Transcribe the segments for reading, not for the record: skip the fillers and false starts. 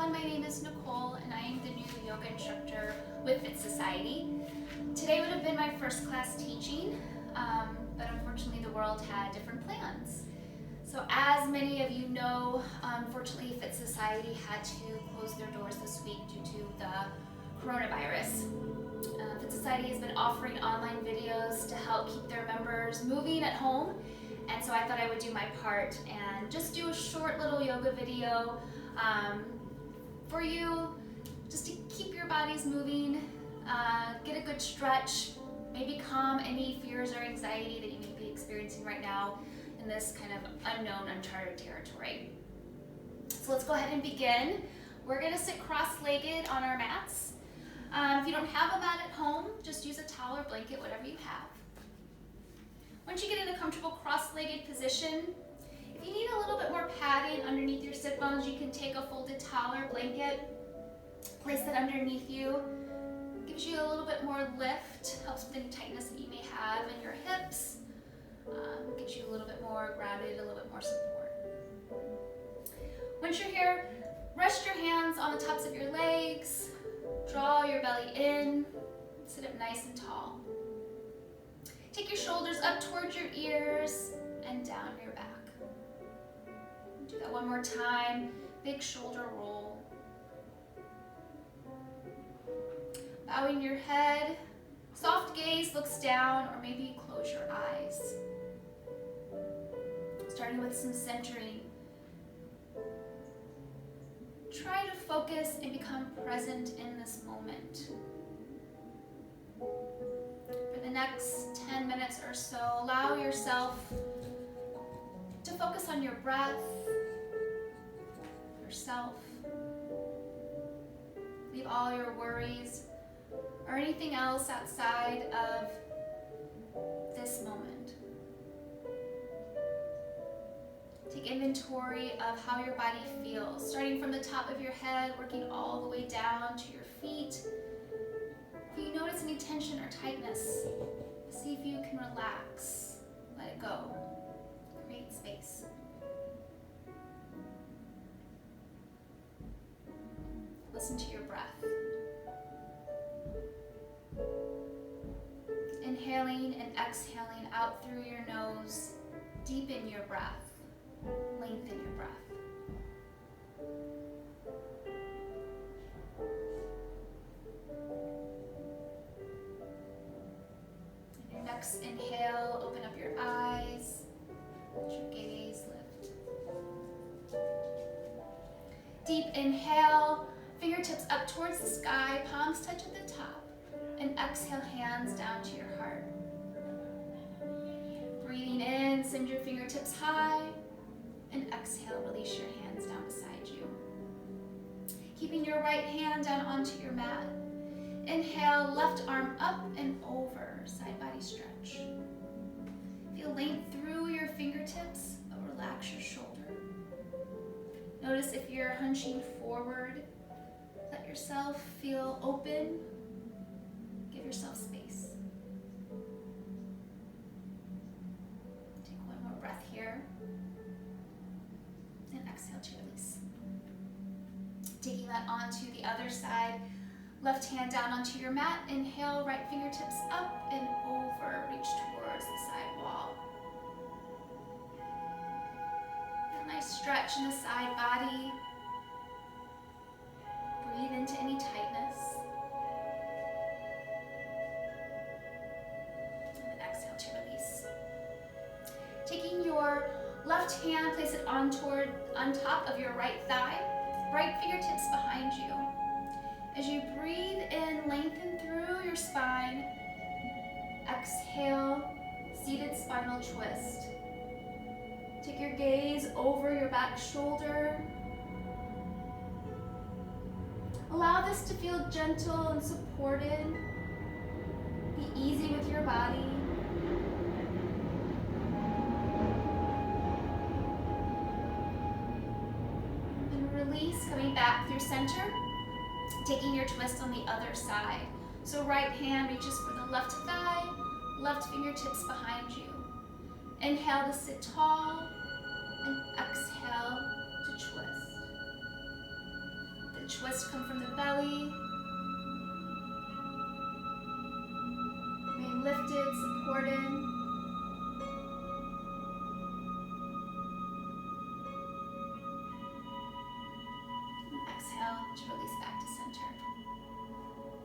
everyone, my name is Nicole and I am the new yoga instructor with Societe. Today would have been my first class teaching, but unfortunately the world had different plans. So as many of you know, unfortunately Societe had to close their doors this week due to the coronavirus. Societe has been offering online videos to help keep their members moving at home, and so I thought I would do my part and just do a short little yoga video for you, just to keep your bodies moving, get a good stretch, maybe calm any fears or anxiety that you may be experiencing right now in this kind of unknown, uncharted territory. So let's go ahead and begin. We're going to sit cross-legged on our mats. If you don't have a mat at home, just use a towel or blanket, whatever you have. Once you get in a comfortable cross-legged position, if you need a little bit more padding underneath your sit bones, you can take a folded towel or blanket, place it underneath you. Gives you a little bit more lift, helps with any tightness that you may have in your hips, gets you a little bit more grounded, a little bit more support. Once you're here, rest your hands on the tops of your legs, draw your belly in, sit up nice and tall. Take your shoulders up towards your ears and down your back. Do that one more time, big shoulder roll. Bowing your head, soft gaze looks down, or maybe you close your eyes. Starting with some centering. Try to focus and become present in this moment. For the next 10 minutes or so, allow yourself to focus on your breath, yourself. Leave all your worries or anything else outside of this moment. Take inventory of how your body feels, starting from the top of your head, working all the way down to your feet. If you notice any tension or tightness, see if you can relax, let it go, create space. Listen to your breath. Inhaling and exhaling out through your nose, deepen your breath, lengthen your breath. And your next inhale, open up your eyes, let your gaze lift. Deep inhale, fingertips up towards the sky, palms touch at the top. And exhale, hands down to your heart. Breathing in, send your fingertips high. And exhale, release your hands down beside you. Keeping your right hand down onto your mat. Inhale, left arm up and over, side body stretch. Feel length through your fingertips, but relax your shoulder. Notice if you're hunching forward, let yourself feel open. Give yourself space. Take one more breath here. And exhale to release. Taking that onto the other side. Left hand down onto your mat. Inhale, right fingertips up and over. Reach towards the side wall. A nice stretch in the side body. Breathe into any tightness. Taking your left hand, place it on top of your right thigh, right fingertips behind you. As you breathe in, lengthen through your spine. Exhale, seated spinal twist. Take your gaze over your back shoulder. Allow this to feel gentle and supported. Be easy with your body. Release, coming back through center, taking your twist on the other side. So right hand reaches for the left thigh, left fingertips behind you. Inhale to sit tall, and exhale to twist. The twist come from the belly. Remain lifted, supported. Exhale to release back to center.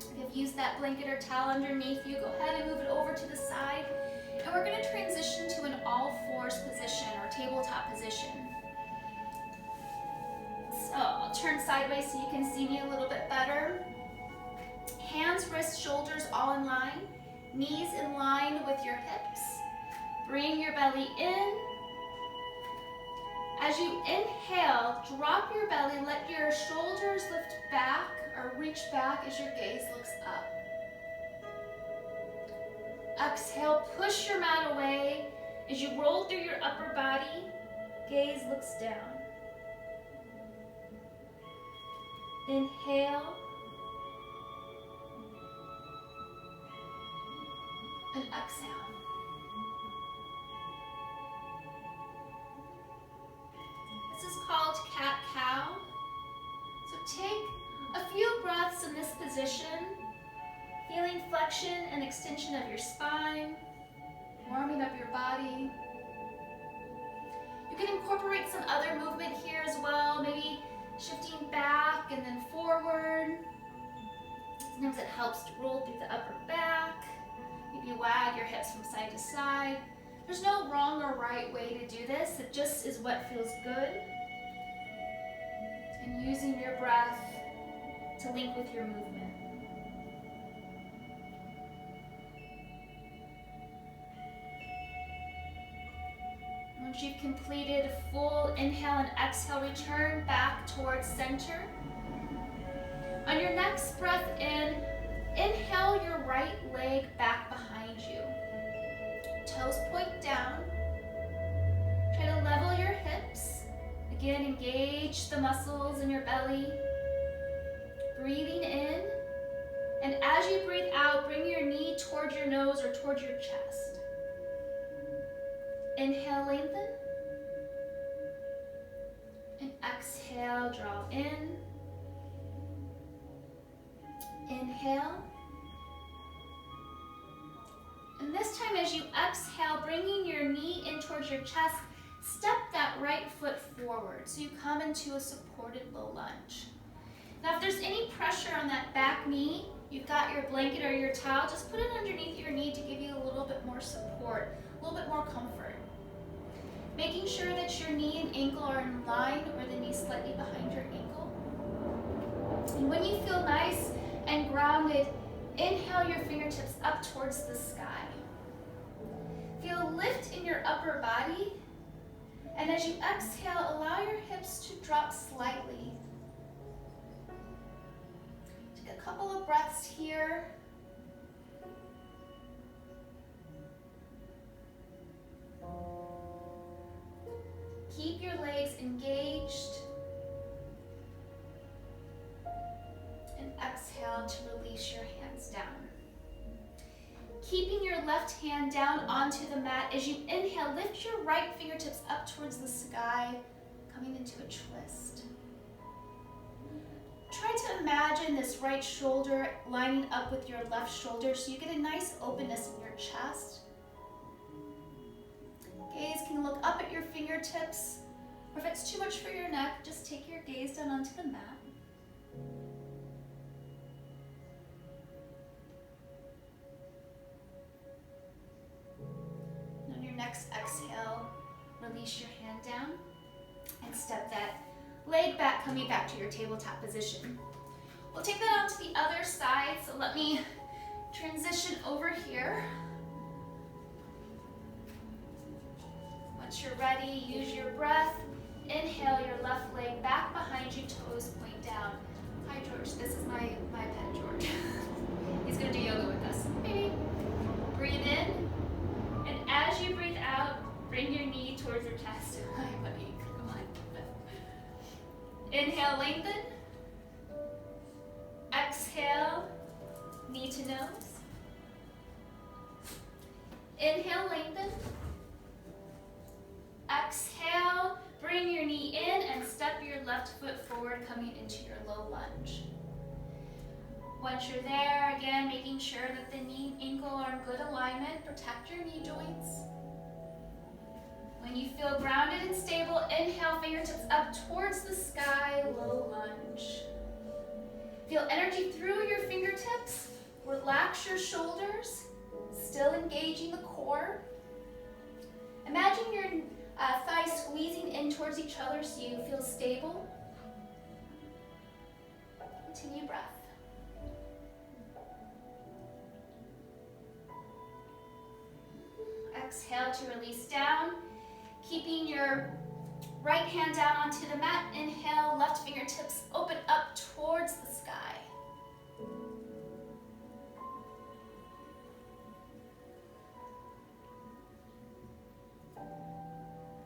If you've used that blanket or towel underneath you, go ahead and move it over to the side. And we're going to transition to an all fours position or tabletop position. So I'll turn sideways so you can see me a little bit better. Hands, wrists, shoulders all in line. Knees in line with your hips. Bring your belly in. As you inhale, drop your belly, let your shoulders lift back or reach back as your gaze looks up. Exhale, push your mat away. As you roll through your upper body, gaze looks down. Inhale. And exhale. This is called cat-cow. So take a few breaths in this position, feeling flexion and extension of your spine, warming up your body. You can incorporate some other movement here as well, maybe shifting back and then forward. Sometimes it helps to roll through the upper back. Maybe wag your hips from side to side. There's no wrong or right way to do this. It just is what feels good. And using your breath to link with your movement. Once you've completed a full inhale and exhale, return back towards center. On your next breath in, inhale your right leg back behind you. Toes point down. Try to level your hips. Again, engage the muscles in your belly. Breathing in. And as you breathe out, bring your knee towards your nose or towards your chest. Inhale, lengthen. And exhale, draw in. Inhale. And this time as you exhale, bringing your knee in towards your chest, step that right foot forward so you come into a supported low lunge. Now if there's any pressure on that back knee, you've got your blanket or your towel, just put it underneath your knee to give you a little bit more support, a little bit more comfort. Making sure that your knee and ankle are in line or the knee slightly behind your ankle. And when you feel nice and grounded, inhale your fingertips up towards the sky. Feel a lift in your upper body. And as you exhale, allow your hips to drop slightly. Take a couple of breaths here. Keep your legs engaged. And exhale to release your hands down. Keeping your left hand down onto the mat, as you inhale, lift your right fingertips up towards the sky, coming into a twist. Try to imagine this right shoulder lining up with your left shoulder so you get a nice openness in your chest. Gaze can look up at your fingertips, or if it's too much for your neck, just take your gaze down onto the mat. And on your next exhale, release your hand down and step that leg back, coming back to your tabletop position. We'll take that onto the other side, so let me transition over here. Once you're ready, use your breath. Inhale your left leg back behind you, toes point down. Hi George, this is my pet George. He's gonna do yoga with us. Maybe. Breathe in, and as you breathe out, bring your knee towards your chest. Hi buddy, come on. Inhale, lengthen. Exhale, knee to nose. Inhale, lengthen. Exhale, bring your knee in and step your your left foot forward, coming into your low lunge. Once you're there, again, making sure that the knee and ankle are in good alignment. Protect your knee joints. When you feel grounded and stable, inhale, fingertips up towards the sky, low lunge. Feel energy through your fingertips. Relax your shoulders, still engaging the core. Imagine your thighs squeezing in towards each other so you feel stable. Continue breath. Exhale to release down. Keeping your right hand down onto the mat. Inhale, left fingertips open up towards the sky.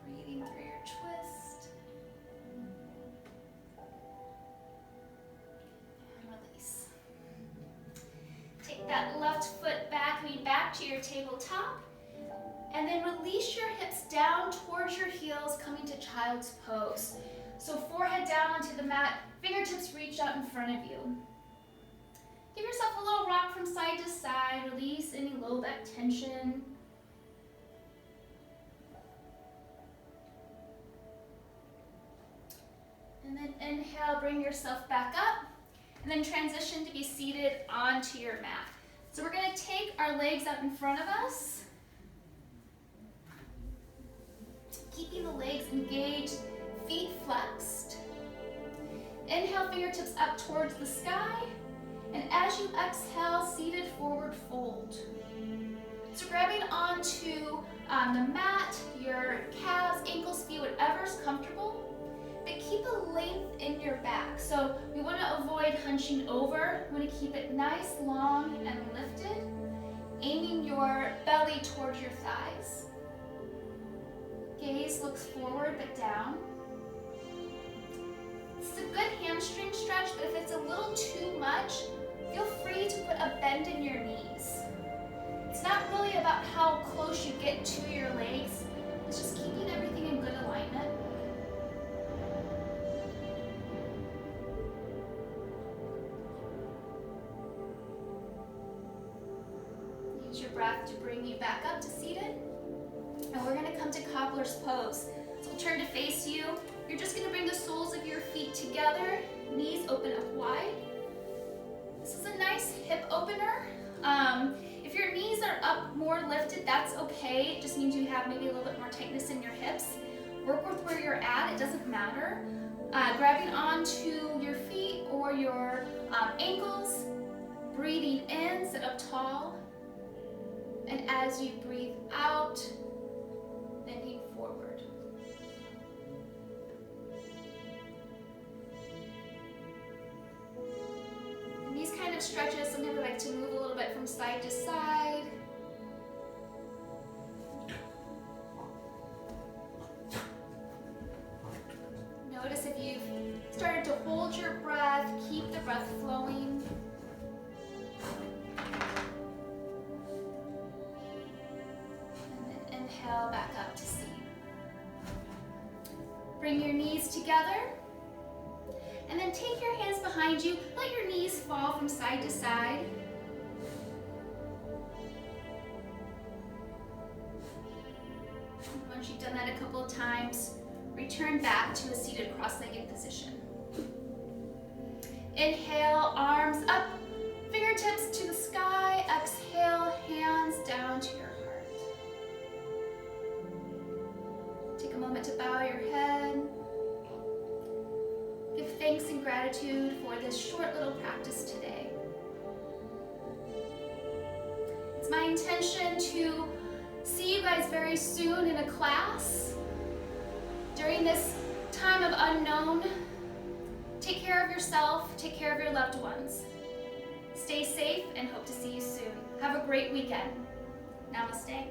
Breathing through your twist. And release. Take that left foot back, coming back to your tabletop. And then release your hips down towards your heels, coming to child's pose. So forehead down onto the mat, fingertips reach out in front of you. Give yourself a little rock from side to side, release any low back tension. And then inhale, bring yourself back up, and then transition to be seated onto your mat. So we're gonna take our legs out in front of us, keeping the legs engaged, feet flexed. Inhale, fingertips up towards the sky. And as you exhale, seated forward fold. So grabbing onto the mat, your calves, ankles, feet, whatever's comfortable. But keep a length in your back. So we want to avoid hunching over. We want to keep it nice, long, and lifted. Aiming your belly towards your thighs. Gaze looks forward but down. This is a good hamstring stretch, but if it's a little too much, feel free to put a bend in your knees. It's not really about how close you get to your legs, it's just keeping everything in good alignment. Use your breath to bring you back up to seated. And we're gonna come to cobbler's pose. So we'll turn to face you. You're just gonna bring the soles of your feet together, knees open up wide. This is a nice hip opener. If your knees are up more lifted, that's okay. It just means you have maybe a little bit more tightness in your hips. Work with where you're at, it doesn't matter. Grabbing onto your feet or your ankles, breathing in, sit up tall. And as you breathe out, bending forward. And these kind of stretches, sometimes we like to move a little bit from side to side. Notice if you've started to hold your breath, keep the breath flowing. Inhale, back up to seat. Bring your knees together. And then take your hands behind you. Let your knees fall from side to side. And once you've done that a couple of times, return back to a seated cross-legged position. Inhale, arms up, fingertips to the sky. Exhale, hands down to your heart. Take a moment to bow your head. Give thanks and gratitude for this short little practice today. It's my intention to see you guys very soon in a class. During this time of unknown, take care of yourself, take care of your loved ones. Stay safe and hope to see you soon. Have a great weekend. Namaste.